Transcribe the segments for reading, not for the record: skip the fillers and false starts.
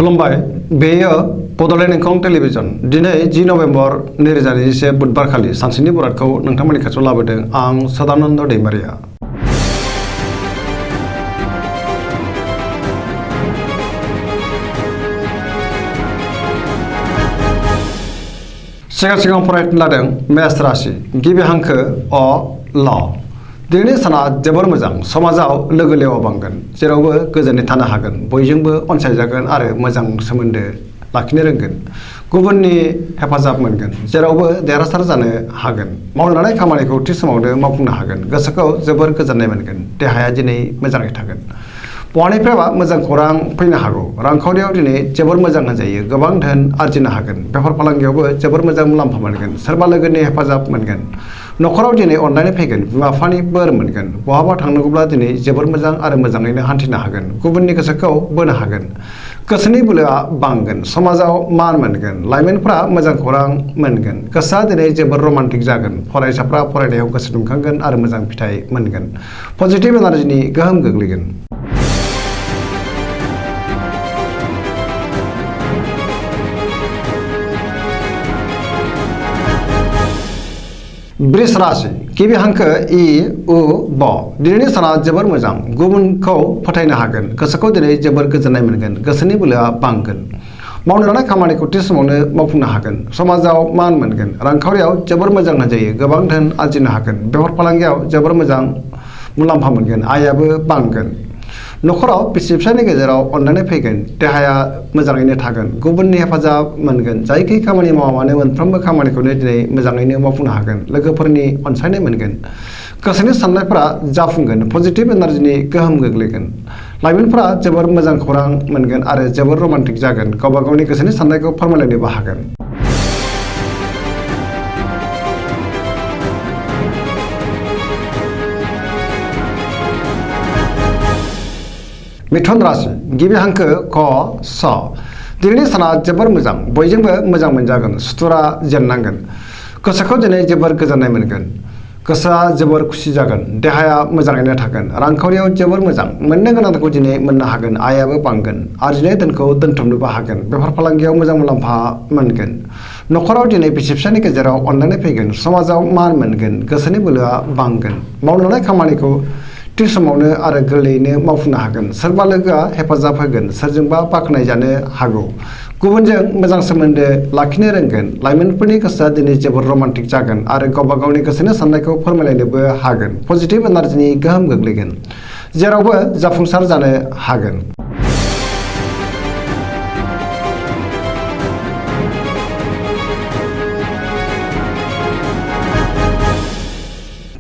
खुलुमबाय बेयो बड'लेण्ड इंखं टेलिभिजन दिनै 10 नभेम्बर 2021 बुधबार खालि सानसेनि बरादखौ नोंथांमोननि खाथियाव लाबोदों आं सदानन्द दैमारिया। सिगां फरायनो लादों मेष राशि गिबि हांखो अ ल दिनैनि साना जोबोर मोजां समाजाव लोगो लेवा बांगोन जेरावबो गोजोनै थानो हागोन बयजोंबो अनसायजागोन आरो मोजां सोमोन्दो लाखिनो रोंगोन गुबुननि हेफाजाब मोनगोन जेरावबो देरहासार जानो हागोन मावनो लानाय खामानिखौ थि समावनो मावफुंनो हागोन गोसोखौ जोबोर गोजोननाय मोनगोन देहाया दिनै मोजाङै थागोन बहानिफ्रायबा मोजां खौरां फैनो हागौ रांखावरियाव दिनै जोबोर मोजां होनजायो गोबां धोन आरजिनो हागोन बेफार फालांगियावबो जोबोर मोजां मुलाम्फा मोनगोन सोरबा लोगोनि हेफाजाब मोनगोन न'खराव दिनै अननाय फैगोन बिमा बिफानि बोर मोनगोन बहाबा थांनांगौब्ला दिनै जोबोर मोजां आरो मोजाङैनो हान्थिनो हागोन गुबुननि गोसोखौ बोनो हागोन गोसोनि बोलोआ बांगोन समाजाव मान मोनगोन लाइमोनफ्रा मोजां खौरां मोनगोन गोसोआ दिनै जोबोर रमान्टिक जागोन फरायसाफ्रा फरायनायाव गोसो दुंखांगोन आरो मोजां फिथाइ मोनगोन पजिटिभ एनार्जिनि गोहोम गोग्लैगोन। वृष राशि गिबि हांखो इ उ ब दिनैनि साना जोबोर मोजां गुबुनखौ फोथायनो हागोन गोसोखौ दिनै जोबोर गोजोननाय मोनगोन गोसोनि बोलोआ बांगोन मावनो लानाय खामानिखौ थि समावनो मावफुंनो हागोन समाजाव मान मोनगोन रांखावरियाव जोबोर मोजां होनजायो गोबां धोन आरजिनो हागोन बेफार फालांगियाव जोबोर मोजां मुलाम्फा मोनगोन आयाबो बांगोन न'खराव बिसि फिसायनि गेजेराव अननानै फैगोन देहाया मोजाङैनो थागोन गुबुननि हेफाजाब मोनगोन जायखि खामानि मावा मानो मोनफ्रोमबो खामानिखौनो दिनै मोजाङैनो मावफुंनो हागोन लोगोफोरनि अनसायनाय मोनगोन गोसोनि साननायफोरा जाफुंगोन पजिटिभ एनार्जिनि गोहोम गोग्लैगोन लाइमोनफोरा जोबोर मोजां खौरां मोनगोन आरो जोबोर रमान्टिक जागोन गावबा गावनि गोसोनि साननायखौ फोरमायलायनोबो हागोन। मिथुन राशि गिबि हांखो क स दिनैनि साना जोबोर मोजां बयजोंबो मोजां मोनजागोन सुथुरा जेननांगोन गोसोखौ दिनै जोबोर गोजोननाय मोनगोन गोसोआ जोबोर खुसि जागोन देहाया मोजाङैनो थागोन रांखावरियाव जोबोर मोजां मोननो गोनांखौ दिनै मोननो हागोन आयाबो बांगोन आरजिनाय धोनखौ दोनथुमनोबो हागोन बेफार फालांगियाव मोजां मुलाम्फा मोनगोन न'खराव दिनै बिसि फिसायनि गेजेराव अननानै फैगोन समाजाव मान मोनगोन गोसोनि बोलोआ बांगोन मावनो लानाय खामानिखौ थि समावनो आरो गोरलैयैनो मावफुंनो हागोन सोरबा लोगोआ हेफाजाब होगोन सोरजोंबा बाख्नाय जानो हागौ गुबुनजों मोजां सोमोन्दो लाखिनो रोंगोन लाइमोनफोरनि गोसोआ दिनै जोबोर रमान्टिक जागोन आरो गावबा गावनि गोसोनि साननायखौ फोरमायलायनोबो हागोन पजिटिभ एनार्जिनि गोहोम गोग्लैगोन जेरावबो जाफुंसार जानो हागोन।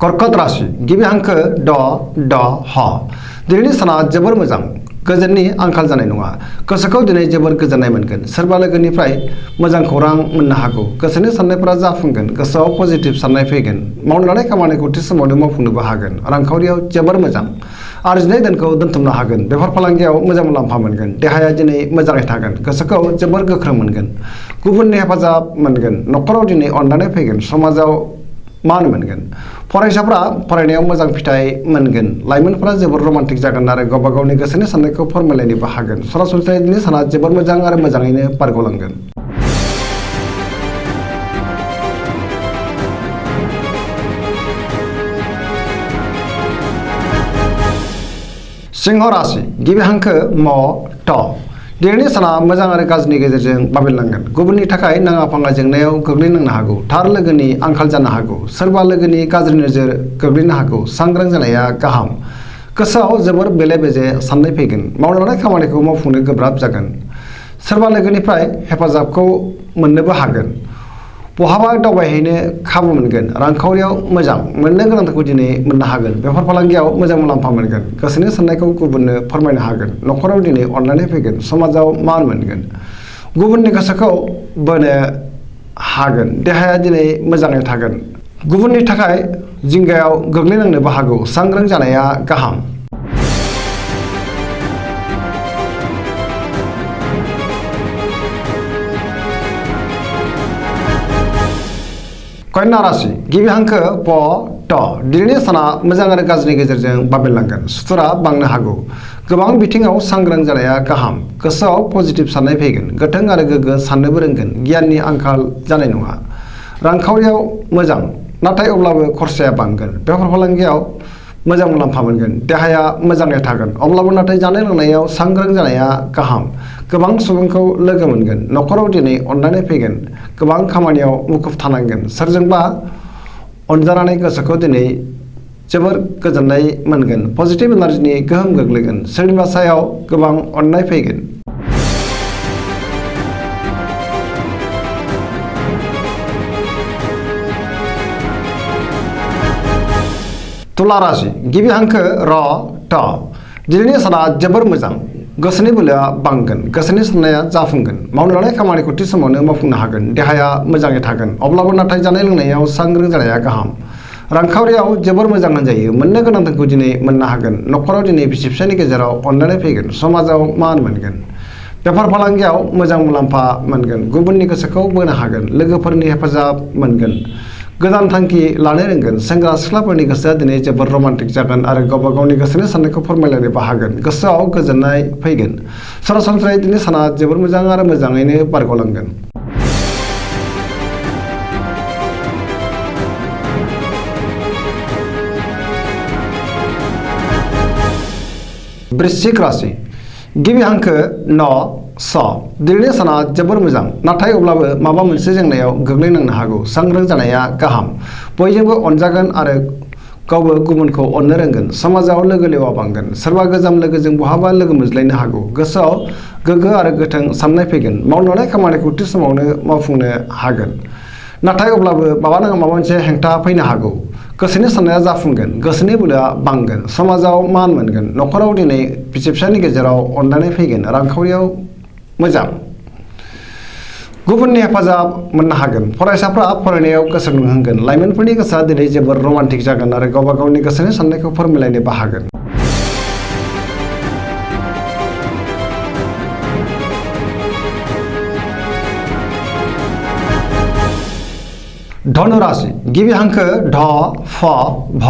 कर्कट राशि गिबि हांखो ड ड ह दिनैनि साना जोबोर मोजां गोजोननि आंखाल जानाय नङा गोसोखौ दिनै जोबोर गोजोननाय मोनगोन सोरबा लोगोनिफ्राय मोजां खौरां मोननो हागौ गोसोनि साननायफोरा जाफुंगोन गोसोआव पजिटिभ साननाय फैगोन मावनो लानाय खामानिखौ थि समावनो मावफुंनोबो हागोन रांखावरियाव जोबोर मोजां आरजिनाय धोनखौ दोनथुमनो हागोन बेफार फालांगियाव मोजां मुलाम्फा मोनगोन देहाया दिनै मोजाङै थागोन गोसोखौ जोबोर गोख्रों मोनगोन गुबुननि हेफाजाब मोनगोन न'खराव दिनै अननानै फैगोन समाजाव मान मोनगोन फरायसाफ्रा फरायनायाव मोजां फिथाइ मोनगोन लाइमोनफ्रा जोबोर रमान्टिक जागोन आरो गावबा गावनि गोसोनि साननायखौ फोरमायलायनोबो हागोन सरासनस्रायै दिनै साना जोबोर मोजां आरो मोजाङैनो बारग'लांगोन। सिंह राशि गिबि हांखो म ट दिनैनि साना मोजां आरो गाज्रिनि गेजेरजों बाबेनलांगोन गुबुननि थाखाय नाङा फाङा जेंनायाव गोग्लैनांनो हागौ थार लोगोनि आंखाल जानो हागौ सोरबा लोगोनि गाज्रि नोजोर गोग्लैनो हागौ सांग्रां जानाया गाहाम गोसोआव जोबोर बेले बेजे साननाय फैगोन मावनो लानाय खामानिखौ मावफुंनो गोब्राब जागोन सोरबा लोगोनिफ्राय हेफाजाबखौ मोननोबो हागोन बहाबा दावबायहैनो खाबु मोनगोन रांखावरियाव मोजां मोननो गोनांखौ दिनै मोननो हागोन बेफार फालांगियाव मोजां मुलाम्फा मोनगोन गोसोनि साननायखौ गुबुननो फोरमायनो हागोन न'खराव दिनै अननानै फैगोन समाजाव मान मोनगोन गुबुननि गोसोखौ बोनो हागोन देहाया दिनै मोजाङै थागोन गुबुननि थाखाय जिंगायाव गोग्लैनांनोबो हागौ सांग्रां जानाया गाहाम। कन्या राशि गिबि हांखो प ट दिनैनि साना मोजां आरो गाज्रिनि गेजेरजों बाबेनलांगोन सुथुरा बांनो हागौ गोबां बिथिङाव सांग्रां जानाया गाहाम। गोसोआव पजिटिभ साननाय फैगोन। गोथों आरो गोग्गो साननोबो रोंगोन। गियाननि आंखाल जानाय नङा। रांखावरियाव मोजां, नाथाय अब्लाबो खरसाया बांगोन। बेफार फालांगियाव मोजां मुलाम्फा मोनगोन। देहाया मोजाङै थागोन, अब्लाबो नाथाय जानाय लोंनायाव सांग्रां जानाया गाहाम। गोबां सुबुंखौ लोगो मोनगोन। न'खराव दिनै अननानै फैगोन। गोबां खामानियाव मुखुब थानांगोन। सोरजोंबा अनजानानै गोसोखौ दिनै जोबोर गोजोननाय मोनगोन। पजिटिभ एनार्जिनि गोहोम गोग्लैगोन। सोरनिबा सायाव गोबां अननाय फैगोन। तुला राशि गिबि हांखो र ट। दिनैनि साना जोबोर मोजां। गोसोनि बोलोआ बांगोन। गोसोनि साननाया जाफुंगोन। मावनो लानाय खामानिखौ थि समावनो मावफुंनो हागोन। देहाया मोजाङै थागोन, अब्लाबो नाथाय जानाय लोंनायाव सांग्रां जानाया गाहाम। रांखावरियाव जोबोर मोजां होनजायो। मोननो गोनांखौ दिनै मोननो हागोन। न'खराव दिनै बिसि फिसायनि गेजेराव अनलायनाय फैगोन। समाजाव मान मोनगोन। बेफार फालांगियाव मोजां मुलाम्फा मोनगोन। गुबुननि गोसोखौ बोनो हागोन। लोगोफोरनि हेफाजाब मोनगोन। गोदान थांखि लानो रोंगोन। सेंग्रा सिख्लाफोरनि गोसोआ दिनै जोबोर रमान्टिक जागोन आरो गावबा गावनि गोसोनि साननायखौ फोरमायलायनोबो हागोन। गोसोआव गोजोननाय फैगोन। सरासनस्रायै दिनै साना जोबोर मोजां आरो मोजाङैनो बारग'लांगोन। वृश्चिक राशि गिबि हांखो न स। दिनैनि साना जोबोर मोजां, नाथाय अब्लाबो माबा मोनसे जेंनायाव गोग्लैनांनो हागौ। सांग्रां जानाया गाहाम। बयजोंबो अनजागोन आरो गावबो गुबुनखौ अननो रोंगोन। समाजाव लोगो लेवा बांगोन। सोरबा गोजाम लोगोजों बहाबा लोगो मोनज्लायनो हागौ। गोसोआव गोग्गो आरो गोथों साननाय फैगोन। मावनो लानाय खामानिखौ थि समावनो मावफुंनो हागोन, नाथाय अब्लाबो माबा नङा माबा मोनसे हेंथा फैनो हागौ। गोसोनि साननाया जाफुंगोन। गोसोनि बोलोआ बांगोन। समाजाव मान मोनगोन। न'खराव दिनै बिसि फिसायनि गेजेराव अनलायनाय फैगोन। रांखावरियाव मोजां। गुबुननि हेफाजाब मोननो हागोन। फरायसाफ्रा फरायनायाव गोसो दुंहोगोन। लाइमोनफोरनि गोसोआ दिनै जोबोर रमान्टिक जागोन आरो गावबा गावनि गोसोनि साननायखौ फोरमायलायनोबो हागोन। धनु राशि गिबि हांखो ढ फ भ।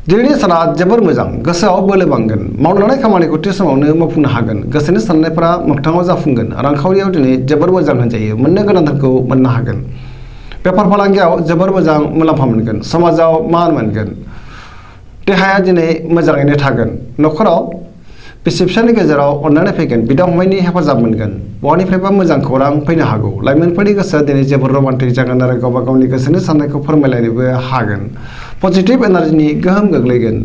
दिनैनि साना जोबोर मोजां। गोसोआव बोलो बांगोन। मावनो लानाय खामानिखौ थि समावनो मावफुंनो हागोन। गोसोनि साननायफोरा मोगथाङाव जाफुंगोन। रांखावरियाव दिनै जोबोर मोजां होनजायो। मोननो गोनांखौ मोननो हागोन। बेफार फालांगियाव जोबोर मोजां मुलाम्फा मोनगोन। समाजाव मान मोनगोन। देहाया दिनै मोजाङैनो थागोन। न'खराव बिसि फिसायनि गेजेराव अनलायनाय फैगोन। बिदा फंबायनि हेफाजाब मोनगोन। बहानिफ्रायबा मोजां खौरां फैनो हागौ। लाइमोनफोरनि गोसोआ दिनै जोबोर रमान्टिक जागोन आरो गावबा गावनि गोसोनि साननायखौ फोरमायलायनोबो हागोन। पजिटिभ एनार्जिनि गोहोम गोग्लैगोन।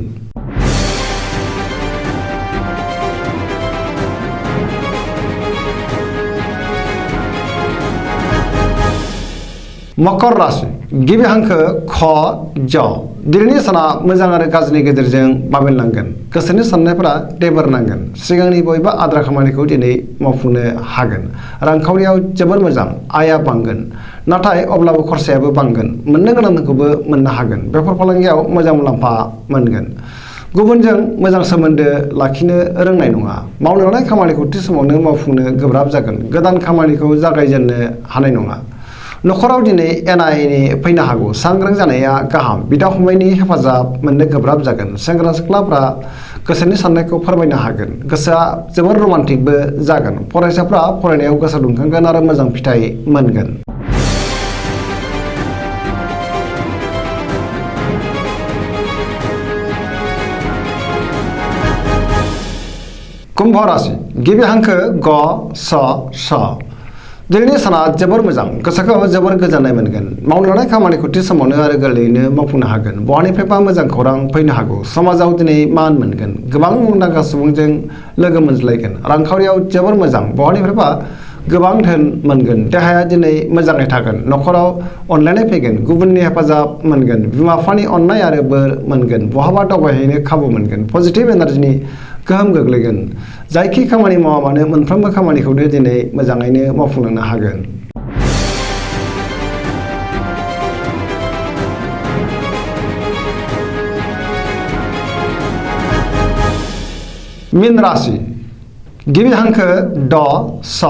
मकर राशि गिबि हांखो ख ज। दिनैनि साना मोजां आरो गाज्रिनि गेजेरजों बाबेनलांगोन। गोसोनि साननायफोरा टेबोर नांगोन। सिगांनि बबेबा आद्रा खामानिखौ दिनै मावफुंनो हागोन। रांखावरियाव जोबोर मोजां। आयआ बांगोन, नाथाय अब्लाबो खरसायाबो बांगोन। मोननो गोनांखौबो मोननो हागोन। बेफार फालांगियाव मोजां मुलाम्फा मोनगोन। गुबुनजों मोजां सोमोन्दो लाखिनो रोंनाय नङा। मावनो लानाय खामानिखौ थि समावनो मावफुंनो गोब्राब जागोन। गोदान खामानिखौ जागायजेननो हानाय नङा। न'खराव दिनै एना एनि फैनो हागौ। सांग्रां जानाया गाहाम। बिदा फंबायनि हेफाजाब मोननो गोब्राब जागोन। सेंग्रा सिख्लाफ्रा गोसोनि साननायखौ फोरमायनो हागोन। गोसोआ जोबोर रमान्टिकबो जागोन। फरायसाफ्रा फरायनायाव गोसो दुंखांगोन आरो मोजां फिथाइ मोनगोन। कुम्भ राशि गिबि हांखो ग स स। दिनैनि साना जोबोर मोजां। गोसोखौ जोबोर गोजोननाय मोनगोन। मावनो लानाय खामानिखौ थि समावनो आरो गोरलैयैनो मावफुंनो हागोन। बहानिफ्रायबा मोजां खौरां फैनो हागौ। समाजाव दिनै मान मोनगोन। गोबां मुंदांखा सुबुंजों लोगो मोनज्लायगोन। रांखावरियाव जोबोर मोजां। बहानिफ्रायबा गोबां धोन मोनगोन। देहाया दिनै मोजाङै थागोन। न'खराव अनलायनाय फैगोन। गुबुननि हेफाजाब मोनगोन। बिमा बिफानि अननाय आरो बोर मोनगोन। बहाबा दावबायहैनो खाबु मोनगोन। पजिटिभ एनार्जिनि गोहोम गोग्लैगोन। जायखि खामानि मावा मानो मोनफ्रोमबो खामानिखौनो दिनै मोजाङैनो मावफुंलांनो हागोन। मीन राशि गिबि हांखो ड स।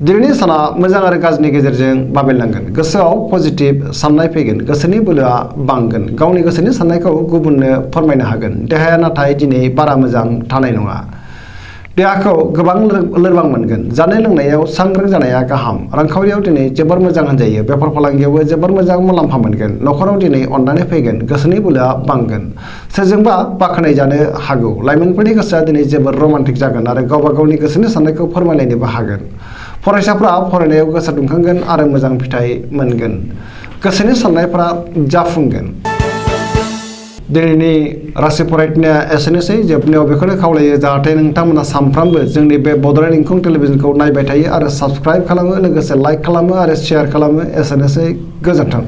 दिनैनि साना मोजां आरो गाज्रिनि गेजेरजों बाबेनलांगोन। गोसोआव पजिटिभ साननाय फैगोन। गोसोनि बोलोआ बांगोन। गावनि गोसोनि साननायखौ गुबुननो फोरमायनो हागोन। देहाया नाथाय दिनै बारा मोजां थानाय नङा। देहाखौ गोबां लोरबां मोनगोन। जानाय लोंनायाव सांग्रां जानाया गाहाम। रांखावरियाव दिनै जोबोर मोजां होनजायो। बेफार फालांगियावबो जोबोर मोजां मुलाम्फा मोनगोन। न'खराव दिनै अननानै फैगोन। गोसोनि बोलोआ बांगोन। सोरजोंबा बाख्नाय जानो हागौ। लाइमोनफोरनि गोसोआ दिनै जोबोर रमान्टिक जागोन आरो गावबा गावनि गोसोनि साननायखौ फोरमायलायनोबो हागोन। फरायसाफ्रा फरायनायाव गोसो दुंखांगोन आरो मोजां फिथाइ मोनगोन। गोसोनि साननायफ्रा जाफुंगोन। दिनैनि राशि फरायनाया एसेनोसै। जोबनायाव बेखौनो खावलायो जाहाथे नोंथांमोना सानफ्रामबो जोंनि बे बड'लेण्ड इंखं टेलिभिजनखौ नायबाय थायो आरो साबस्क्राइब खालामो, लोगोसे लाइक खालामो आरो शेयार खालामो। एसेनोसै, गोजोन्थों।